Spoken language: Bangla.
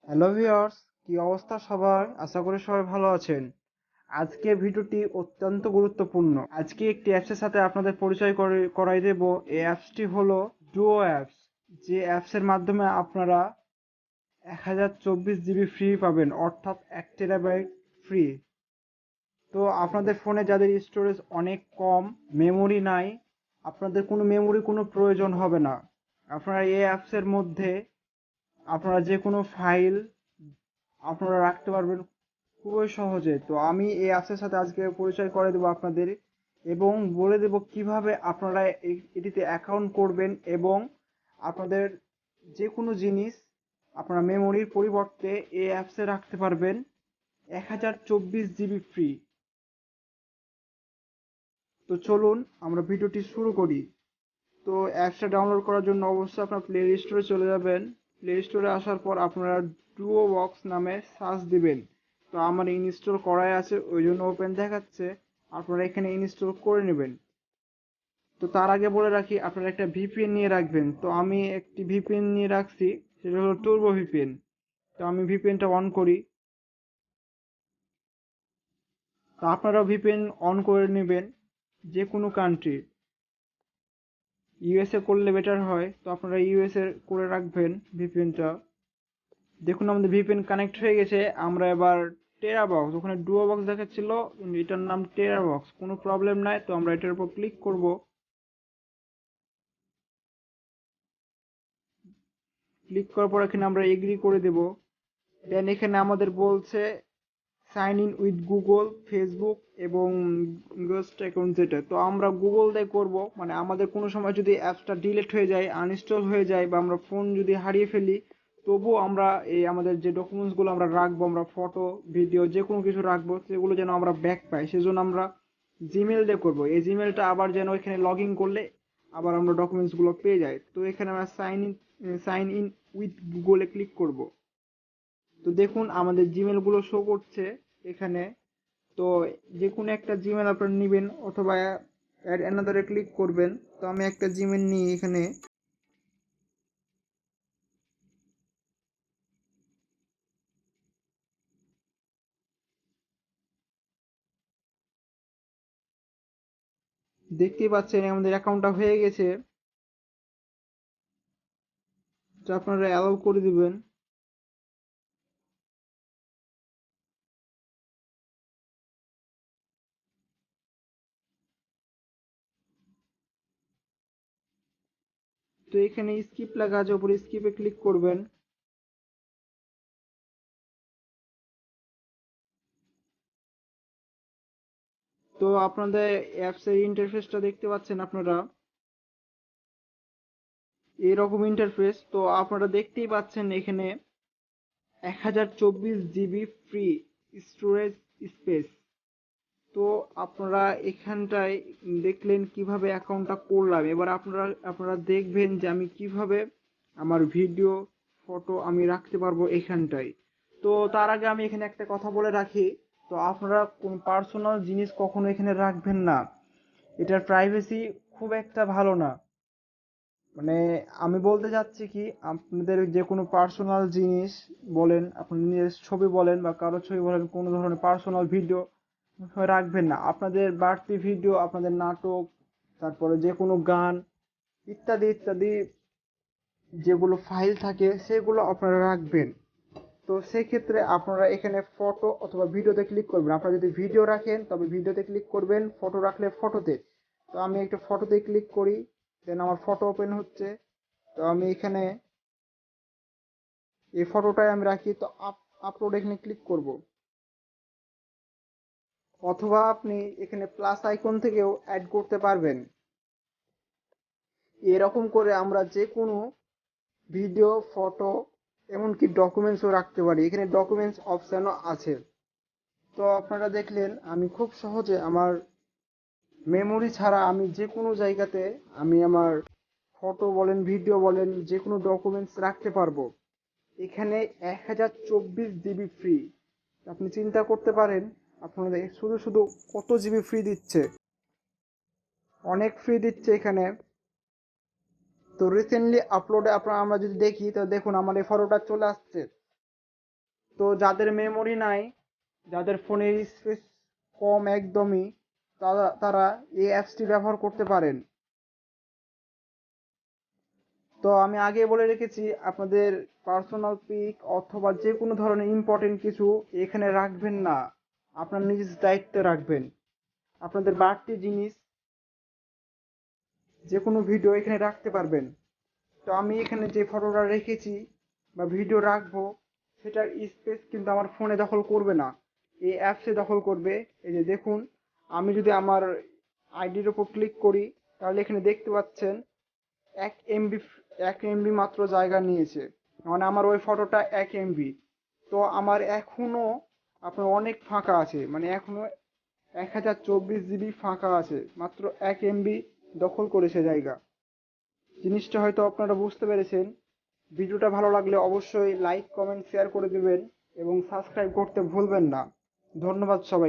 হ্যালো ভিউয়ার্স, কি অবস্থা সবার? আশা করি সবাই ভালো আছেন। আজকে ভিডিওটি অত্যন্ত গুরুত্বপূর্ণ। আজকে একটি অ্যাপসের সাথে আপনাদের পরিচয় করাই দেব। এই অ্যাপসটি হলো ডুও অ্যাপস। যে অ্যাপসের মাধ্যমে আপনারা 1024 জিবি ফ্রি পাবেন, অর্থাৎ 1 টেরাবাইট ফ্রি। তো আপনাদের ফোনে যাদের স্টোরেজ অনেক কম, মেমোরি নাই, আপনাদের কোনো প্রয়োজন হবে না। আপনারা এই অ্যাপসের মধ্যে আপনারা যে কোনো ফাইল আপনারা রাখতে পারবেন খুবই সহজে। তো আমি এই অ্যাপসের সাথে আজকে পরিচয় করে দেবো আপনাদের, এবং বলে দেব কিভাবে আপনারা এটিতে অ্যাকাউন্ট করবেন এবং আপনাদের যে কোনো জিনিস আপনারা মেমোরির পরিবর্তে এই অ্যাপসে রাখতে পারবেন 1024 জিবি ফ্রি। তো চলুন আমরা ভিডিওটি শুরু করি। তো অ্যাপসটা ডাউনলোড করার জন্য অবশ্যই আপনার প্লে স্টোরে চলে যাবেন। প্লে স্টোরে আসার পর আপনারা ডুও বক্স নামে সার্চ দিবেন। তো আমার ইনস্টল করাই আছে, ওই জন্য ওপেন দেখাচ্ছে। আপনারা এখানে ইনস্টল করে নেবেন। তো তার আগে বলে রাখি, আপনারা একটা ভিপিএন নিয়ে রাখবেন। তো আমি একটি ভিপিএন নিয়ে রাখছি, সেটা হলো টুরবো ভিপিএন। তো আমি ভিপিএনটা অন করি। তো আপনারাও ভিপিএন অন করে নেবেন, যে কোনো কান্ট্রির। ইউএসএ করলে বেটার হয়, তো আপনারা ইউএসএ করে রাখবেন ভিপিএনটা। দেখুন আমাদের ভিপিএন কানেক্ট হয়ে গেছে। আমরা এবার টেরাবক্স, ওখানে ডুও বক্স দেখাচ্ছিল, এটার নাম টেরাবক্স, কোনো প্রবলেম নাই। তো আমরা এটার উপর ক্লিক করব। ক্লিক করার পর এখানে আমরা এগ্রি করে দেব। দেন এখানে আমাদের বলছে sign in with Google, Facebook এবং গোস্ট অ্যাকাউন্ট যেটা। তো আমরা গুগল দিয়ে করব, মানে আমাদের কোনো সময় যদি অ্যাপসটা ডিলিট হয়ে যায়, আনইনস্টল হয়ে যায়, বা আমরা ফোন যদি হারিয়ে ফেলি, তবুও আমরা এই আমাদের যে ডকুমেন্টসগুলো আমরা রাখবো, আমরা ফটো ভিডিও যে কোনো কিছু রাখবো, সেগুলো যেন আমরা ব্যাক পাই, সেজন্য আমরা জিমেল দিয়ে করবো। এই জিমেলটা আবার যেন এখানে লগ ইন করলে আবার আমরা ডকুমেন্টসগুলো পেয়ে যাই। তো এখানে আমরা সাইন ইন উইথ গুগলে ক্লিক করব। তো দেখুন আমাদের জিমেল গুলো শো করছে এখানে। তো যে কোনো একটা জিমেল আপনারা নেবেন, অথবা অ্যাড অ্যানাদারে ক্লিক করবেন। তো আমি একটা জিমেল নিই এখানে। দেখতেই পাচ্ছেন আমাদের অ্যাকাউন্টটা হয়ে গেছে। তো আপনারা অ্যালাউ করে দিবেন। তো এখানে স্কিপ লেখা আছে, উপরে স্কিপে ক্লিক করবেন। তো আপনাদের অ্যাপসের ইন্টারফেসটা দেখতে পাচ্ছেন আপনারা, এইরকম ইন্টারফেস। তো আপনারা দেখতেই পাচ্ছেন এখানে 1024 জিবি ফ্রি স্টোরেজ স্পেস। তো আপনারা এখানটায় দেখলেন কিভাবে অ্যাকাউন্টটা করলাম। এবার আপনারা দেখবেন যে আমি কিভাবে আমার ভিডিও, ফটো আমি রাখতে পারবো এখানটায়। তো তার আগে আমি এখানে একটা কথা বলে রাখি। তো আপনারা কোন পার্সোনাল জিনিস কখনো এখানে রাখবেন না। এটার প্রাইভেসি খুব একটা ভালো না। মানে আমি বলতে চাচ্ছি কি, আপনাদের যে কোনো পার্সোনাল জিনিস বলেন, আপনি নিজের ছবি বলেন বা কারো ছবি বলেন, কোনো ধরনের পার্সোনাল ভিডিও রাখবেন না। আপনাদের বাড়তি ভিডিও, আপনাদের নাটক, তারপরে যে কোনো গান ইত্যাদি ইত্যাদি যেগুলো ফাইল থাকে, সেগুলো আপনারা রাখবেন। তো সেক্ষেত্রে আপনারা এখানে ফটো অথবা ভিডিওতে ক্লিক করবেন। আপনারা যদি ভিডিও রাখেন তবে ভিডিওতে ক্লিক করবেন, ফটো রাখলে ফটোতে। তো আমি একটা ফটোতে ক্লিক করি, দেন আমার ফটো ওপেন হচ্ছে। তো আমি এখানে এই ফটোটাই আমি রাখি। তো আপলোড এখানে ক্লিক করব, অথবা আপনি এখানে প্লাস আইকন থেকেও অ্যাড করতে পারবেন। এরকম করে আমরা যে কোনো ভিডিও, ফটো, এমনকি ডকুমেন্টসও রাখতে পারি। এখানে ডকুমেন্টস অপশানও আছে। তো আপনারা দেখলেন আমি খুব সহজে আমার মেমোরি ছাড়া আমি যে কোনো জায়গাতে আমি আমার ফটো বলেন, ভিডিও বলেন, যে কোনো ডকুমেন্টস রাখতে পারবো। এখানে 1024 জিবি ফ্রি। আপনি চিন্তা করতে পারেন আপনাদের শুধু শুধু কত জিবি ফ্রি দিচ্ছে। অনেক ফ্রি দিচ্ছে এখানে। তো রিসেন্টলি আপলোডে আমরা যদি দেখি, তো দেখুন আমার এই ফটোটা চলে আসছে। তো যাদের মেমোরি নাই, যাদের ফোনের স্পেস কম একদমই, তারা এই অ্যাপসটি ব্যবহার করতে পারেন। তো আমি আগে বলে রেখেছি, আপনাদের পার্সোনাল পিক অথবা যে কোনো ধরনের ইম্পর্টেন্ট কিছু এখানে রাখবেন না, আপনার নিজের দায়িত্বে রাখবেন। আপনাদের বাড়তি জিনিস, যে কোনো ভিডিও এখানে রাখতে পারবেন। তো আমি এখানে যে ফটোটা রেখেছি বা ভিডিও রাখবো, সেটার স্পেস কিন্তু আমার ফোনে দখল করবে না, এই অ্যাপসে দখল করবে। এই যে দেখুন, আমি যদি আমার আইডির ওপর ক্লিক করি, তাহলে এখানে দেখতে পাচ্ছেন 1 MB, 1 MB মাত্র জায়গা নিয়েছে, মানে আমার ওই ফটোটা 1 MB। তো আমার এখনো আপনার অনেক ফাঁকা আছে, মানে এখনো 1024 GB ফাঁকা আছে, মাত্র 1 MB দখল করেছে জায়গা। জিনিসটা হয়তো আপনারা বুঝতে পেরেছেন। ভিডিওটা ভালো লাগলে অবশ্যই লাইক, কমেন্ট, শেয়ার করে দেবেন এবং সাবস্ক্রাইব করতে ভুলবেন না। ধন্যবাদ সবাই।